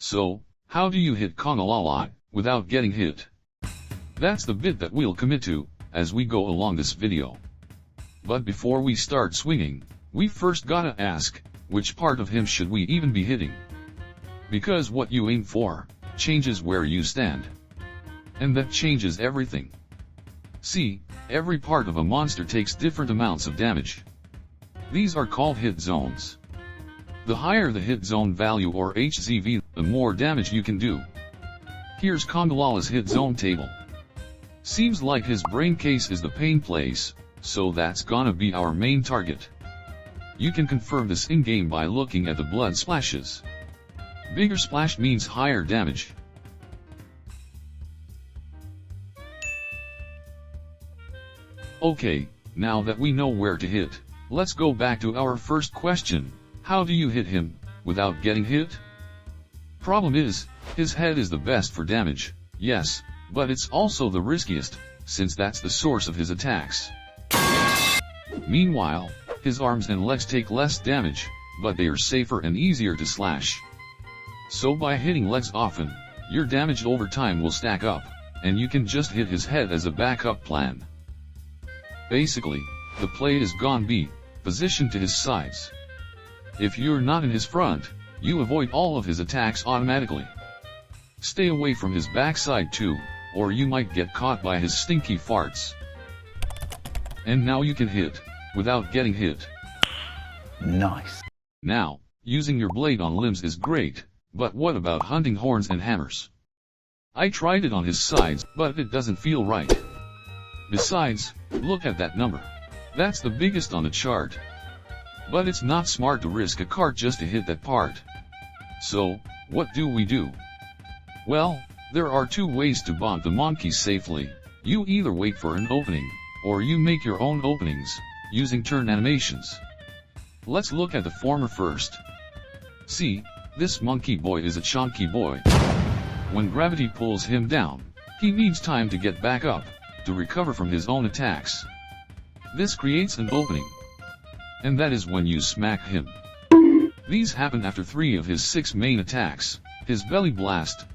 So, how do you hit Congalala without getting hit? That's the bit that we'll commit to as we go along this video. But before we start swinging, we first gotta ask, which part of him should we even be hitting? Because what you aim for changes where you stand. And that changes everything. See, every part of a monster takes different amounts of damage. These are called hit zones. The higher the hit zone value or HZV, the more damage you can do. Here's Congalala's hit zone table. Seems like his brain case is the pain place, so that's gonna be our main target. You can confirm this in-game by looking at the blood splashes. Bigger splash means higher damage. Okay, now that we know where to hit, let's go back to our first question. How do you hit him without getting hit? Problem is, his head is the best for damage, yes, but it's also the riskiest, since that's the source of his attacks. Meanwhile, his arms and legs take less damage, but they are safer and easier to slash. So by hitting legs often, your damage over time will stack up, and you can just hit his head as a backup plan. Basically, the play is gonna be positioned to his sides. If you're not in his front, you avoid all of his attacks automatically. Stay away from his backside too, or you might get caught by his stinky farts. And now you can hit without getting hit. Nice. Now, using your blade on limbs is great, but what about hunting horns and hammers? I tried it on his sides, but it doesn't feel right. Besides, look at that number. That's the biggest on the chart. But it's not smart to risk a cart just to hit that part. So, what do we do? Well, there are two ways to bonk the monkey safely. You either wait for an opening, or you make your own openings, using turn animations. Let's look at the former first. See, this monkey boy is a chunky boy. When gravity pulls him down, he needs time to get back up, to recover from his own attacks. This creates an opening. And that is when you smack him. These happen after 3 of his 6 main attacks, his belly blast,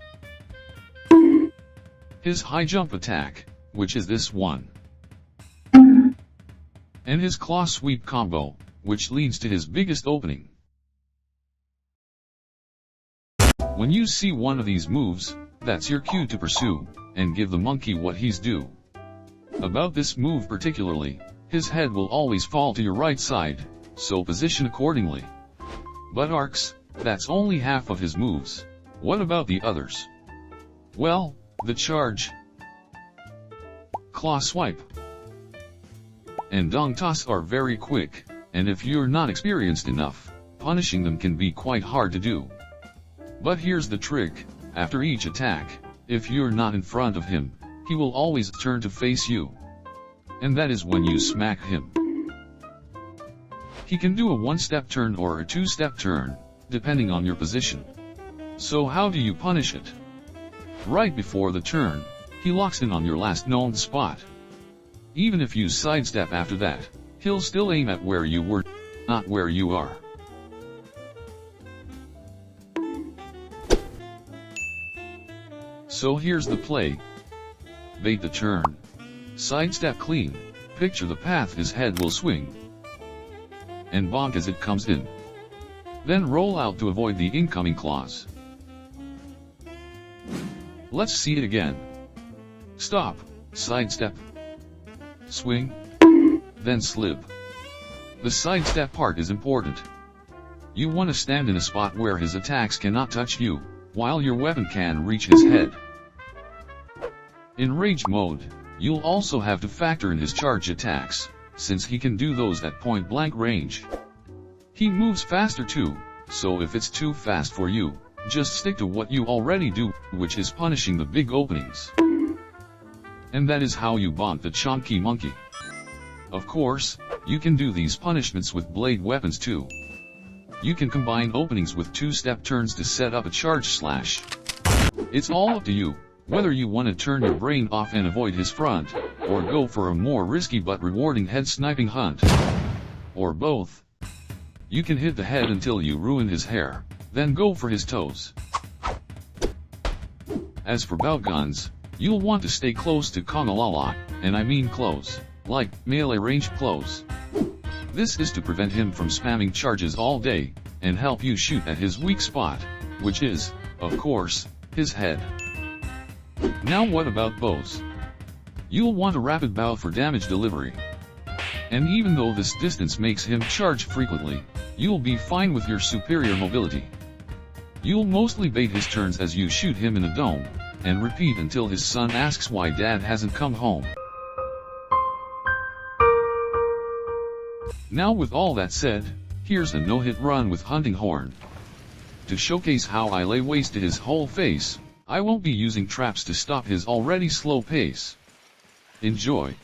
his high jump attack, which is this one, and his claw sweep combo, which leads to his biggest opening. When you see one of these moves, that's your cue to pursue, and give the monkey what he's due. About this move particularly, his head will always fall to your right side, so position accordingly. But arcs, that's only half of his moves. What about the others? Well, the charge, claw swipe, and dung toss are very quick, and if you're not experienced enough, punishing them can be quite hard to do. But here's the trick, after each attack, if you're not in front of him, he will always turn to face you. And that is when you smack him. He can do a 1-step turn or a 2-step turn, depending on your position. So how do you punish it? Right before the turn, he locks in on your last known spot. Even if you sidestep after that, he'll still aim at where you were, not where you are. So here's the play. Bait the turn. Sidestep clean, picture the path his head will swing, and bonk as it comes in. Then roll out to avoid the incoming claws. Let's see it again. Stop, sidestep, swing, then slip. The sidestep part is important. You want to stand in a spot where his attacks cannot touch you, while your weapon can reach his head. In rage mode, you'll also have to factor in his charge attacks, since he can do those at point-blank range. He moves faster too, so if it's too fast for you, just stick to what you already do, which is punishing the big openings. And that is how you bonk the chunky monkey. Of course, you can do these punishments with blade weapons too. You can combine openings with 2-step turns to set up a charge slash. It's all up to you, whether you want to turn your brain off and avoid his front, or go for a more risky but rewarding head sniping hunt. Or both. You can hit the head until you ruin his hair, then go for his toes. As for Bowguns, you'll want to stay close to Congalala, and I mean close, like melee range close. This is to prevent him from spamming charges all day, and help you shoot at his weak spot, which is, of course, his head. Now what about bows? You'll want a rapid bow for damage delivery. And even though this distance makes him charge frequently, you'll be fine with your superior mobility. You'll mostly bait his turns as you shoot him in a dome, and repeat until his son asks why dad hasn't come home. Now with all that said, here's a no-hit run with Hunting Horn. To showcase how I lay waste to his whole face, I won't be using traps to stop his already slow pace. Enjoy.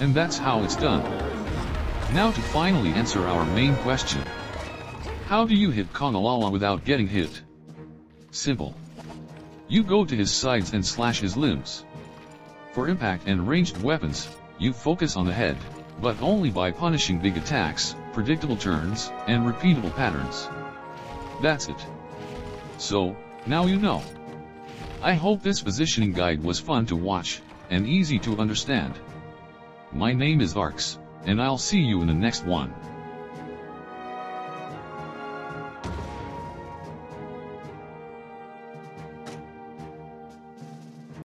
And that's how it's done. Now to finally answer our main question. How do you hit Congalala without getting hit? Simple. You go to his sides and slash his limbs. For impact and ranged weapons, you focus on the head, but only by punishing big attacks, predictable turns, and repeatable patterns. That's it. So, now you know. I hope this positioning guide was fun to watch, and easy to understand. My name is Arx, and I'll see you in the next one.